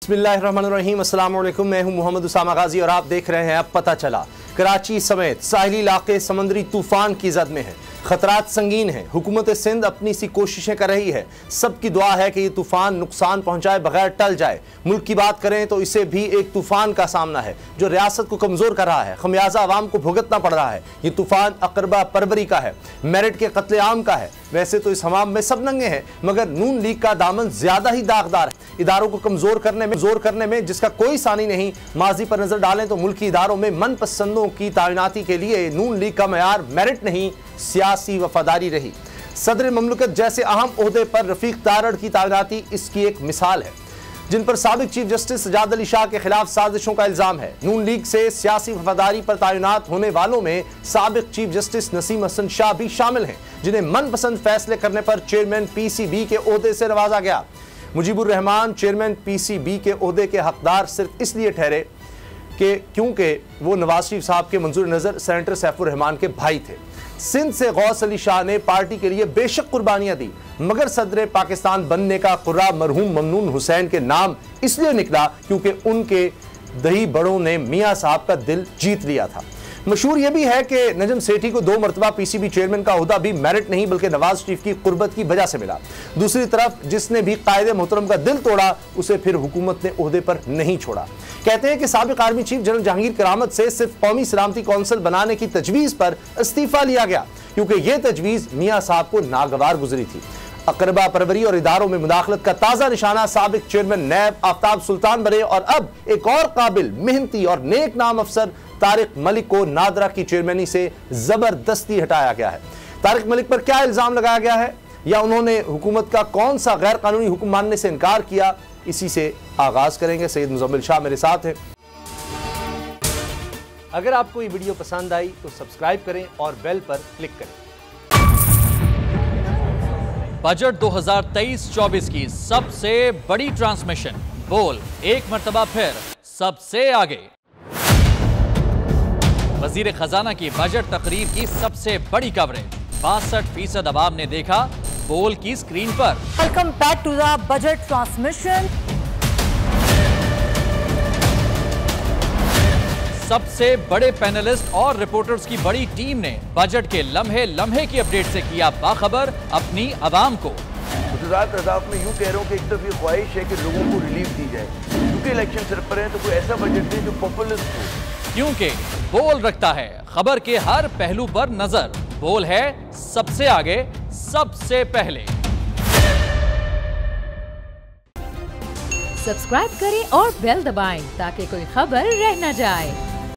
बिस्मिल्लाहिर्रहमानिर्रहीम, अस्सलाम वालेकुम। मैं हूं मोहम्मद उसामा गाजी और आप देख रहे हैं अब पता चला। कराची समेत साहिली इलाके समुद्री तूफान की जद में हैं, खतरात संगीन हैं। हुकूमत सिंध अपनी सी कोशिशें कर रही है। सबकी दुआ है कि ये तूफान नुकसान पहुंचाए बगैर टल जाए। मुल्क की बात करें तो इसे भी एक तूफान का सामना है जो रियासत को कमजोर कर रहा है। खमियाजा आवाम को भुगतना पड़ रहा है। ये तूफान अकरबा परवरी का है, मेरिट के कत्लेआम का है। वैसे तो इस हमाम में सब नंगे हैं, मगर नून लीग का दामन ज्यादा ही दागदार है। इदारों को कमजोर करने में जिसका कोई सानी नहीं। माजी पर नजर डालें तो मुल्की इदारों में मनपसंदों की तैनाती के लिए नून लीग का मयार मेरिट नहीं, सियासी वफादारी रही। सदर ममलकत जैसे अहम ओहदे पर रफीक तारड़ की तैनाती इसकी एक मिसाल है, जिन पर साबिक चीफ जस्टिस सजाद अली शाह के खिलाफ साजिशों का इल्जाम है। नून लीग से सियासी वफादारी पर तैनात होने वालों में साबिक चीफ जस्टिस नसीम हसन शाह भी शामिल हैं, जिन्हें मनपसंद फैसले करने पर चेयरमैन पीसीबी के ओहदे से नवाजा गया। मुजीबुर रहमान चेयरमैन पीसीबी के ओहदे के हकदार सिर्फ इसलिए ठहरे कि क्योंकि वो नवाज शरीफ साहब के मंजूर नजर सेनेटर सैफुर रहमान के भाई थे। सिंध से गौस अली शाह ने पार्टी के लिए बेशक कुर्बानियां दी, मगर सदर पाकिस्तान बनने का कुर्रा मरहूम ममनून हुसैन के नाम इसलिए निकला क्योंकि उनके दही बड़ों ने मियां साहब का दिल जीत लिया था। मशहूर यह भी है कि नजम सेठी को 2 मरतबा पीसीबी चेयरमैन का ओहदा भी मेरिट नहीं बल्कि नवाज शरीफ की कुर्बत की वजह से मिला। दूसरी तरफ जिसने भी कायदे मोहतरम का दिल तोड़ा उसे फिर हुकूमत ने ओहदे पर नहीं छोड़ा। कहते हैं कि साबिक आर्मी चीफ जनरल जहांगीर करामत से सिर्फ कौमी सलामती कौंसिल बनाने की तजवीज पर इस्तीफा लिया गया, क्योंकि यह तजवीज मियां साहब को नागवार गुजरी थी। अकरबा परवरी और इदारों में मुदाखलत का ताजा निशाना साबिक चेयरमैन नैब आफ्ताब सुल्तान बने और अब एक और काबिल, मेहनती और नेक नाम अफसर तारिक मलिक को नादरा की चेयरमैनी से जबरदस्ती हटाया गया है। तारिक मलिक पर क्या इल्जाम लगाया गया है या उन्होंने हुकूमत का कौन सा गैर कानूनी हुक्म मानने से इनकार किया, इसी से आगाज करेंगे। सैयद मुजम्मिल शाह मेरे साथ हैं। अगर आपको ये वीडियो पसंद आई तो सब्सक्राइब करें और बेल पर क्लिक करें। बजट 2023-24 की सबसे बड़ी ट्रांसमिशन बोल एक मर्तबा फिर सबसे आगे। वजीर खजाना की बजट तकरीर की सबसे बड़ी कवरेज 62% अवाम ने देखा बोल की स्क्रीन पर। Welcome back to the budget transmission. सबसे बड़े पैनलिस्ट और रिपोर्टर्स की बड़ी टीम ने बजट के लम्हे लम्हे की अपडेट से किया बाखबर अपनी अवाम को। गुजरात अदाफ में यूं कह रहा हूं कि एक तरफ ये ख्वाहिश है कि लोगों को रिलीफ दी जाए, क्योंकि इलेक्शन सर पर है, तो कोई ऐसा बजट दे जो पॉपुलिस्ट हो, क्योंकि बोल रखता है खबर के हर पहलू पर नजर। बोल है सबसे आगे, सबसे पहले। सब्सक्राइब करें और बेल दबाएं ताकि कोई खबर रह न जाए।